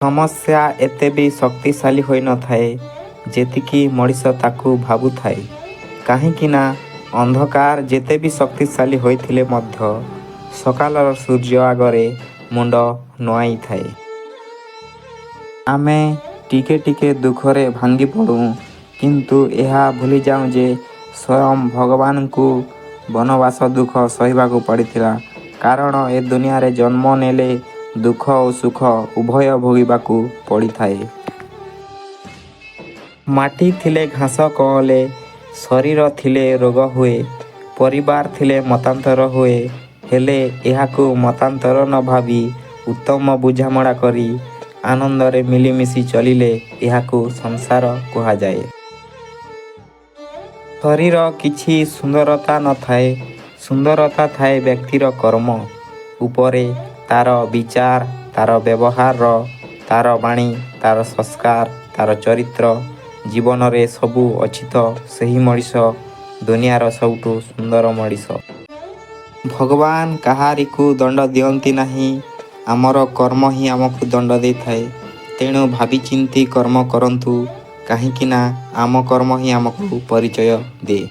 ସମସ୍ୟା ଏତେ ବି ଶକ୍ତିଶାଳୀ ହୋଇନଥାଏ ଯେତିକି ମଣିଷ ତାକୁ ଭାବୁଥାଏ। କାହିଁକି ନା ଅନ୍ଧକାର ଯେତେ ବି ଶକ୍ତିଶାଳୀ ହୋଇଥିଲେ ମଧ୍ୟ ସକାଳର ସୂର୍ଯ୍ୟ ଆଗରେ ମୁଣ୍ଡ ନୁଆଁଇଥାଏ। ଆମେ ଟିକେ ଟିକେ ଦୁଃଖରେ ଭାଙ୍ଗି ପଡ଼ୁ, କିନ୍ତୁ ଏହା ଭୁଲିଯାଉ ଯେ ସ୍ୱୟଂ ଭଗବାନଙ୍କୁ ବନବାସ ଦୁଃଖ ସହିବାକୁ ପଡ଼ିଥିଲା। କାରଣ ଏ ଦୁନିଆରେ ଜନ୍ମ ନେଲେ ଦୁଃଖ ଓ ସୁଖ ଉଭୟ ଭୋଗିବାକୁ ପଡ଼ିଥାଏ। ମାଟି ଥିଲେ ଘାସ କଅଁଳେ, ଶରୀର ଥିଲେ ରୋଗ ହୁଏ, ପରିବାର ଥିଲେ ମତାନ୍ତର ହୁଏ। ହେଲେ ଏହାକୁ ମତାନ୍ତର ନ ଭାବି ଉତ୍ତମ ବୁଝାମଣା କରି ଆନନ୍ଦରେ ମିଳିମିଶି ଚଳିଲେ ଏହାକୁ ସଂସାର କୁହାଯାଏ। ଶରୀର କିଛି ସୁନ୍ଦରତା ନଥାଏ, ସୁନ୍ଦରତା ଥାଏ ବ୍ୟକ୍ତିର କର୍ମ ଉପରେ, ତା'ର ବିଚାର, ତା'ର ବ୍ୟବହାର, ତା'ର ବାଣୀ, ତା'ର ସଂସ୍କାର, ତା'ର ଚରିତ୍ର। ଜୀବନରେ ସବୁ ଅଛି ତ ସେହି ମଣିଷ ଦୁନିଆର ସବୁଠୁ ସୁନ୍ଦର ମଣିଷ। ଭଗବାନ କାହାରିକୁ ଦଣ୍ଡ ଦିଅନ୍ତି ନାହିଁ, ଆମର କର୍ମ ହିଁ ଆମକୁ ଦଣ୍ଡ ଦେଇଥାଏ। ତେଣୁ ଭାବିଚିନ୍ତି କର୍ମ କରନ୍ତୁ, କାହିଁକି ନା ଆମ କର୍ମ ହିଁ ଆମକୁ ପରିଚୟ ଦିଏ।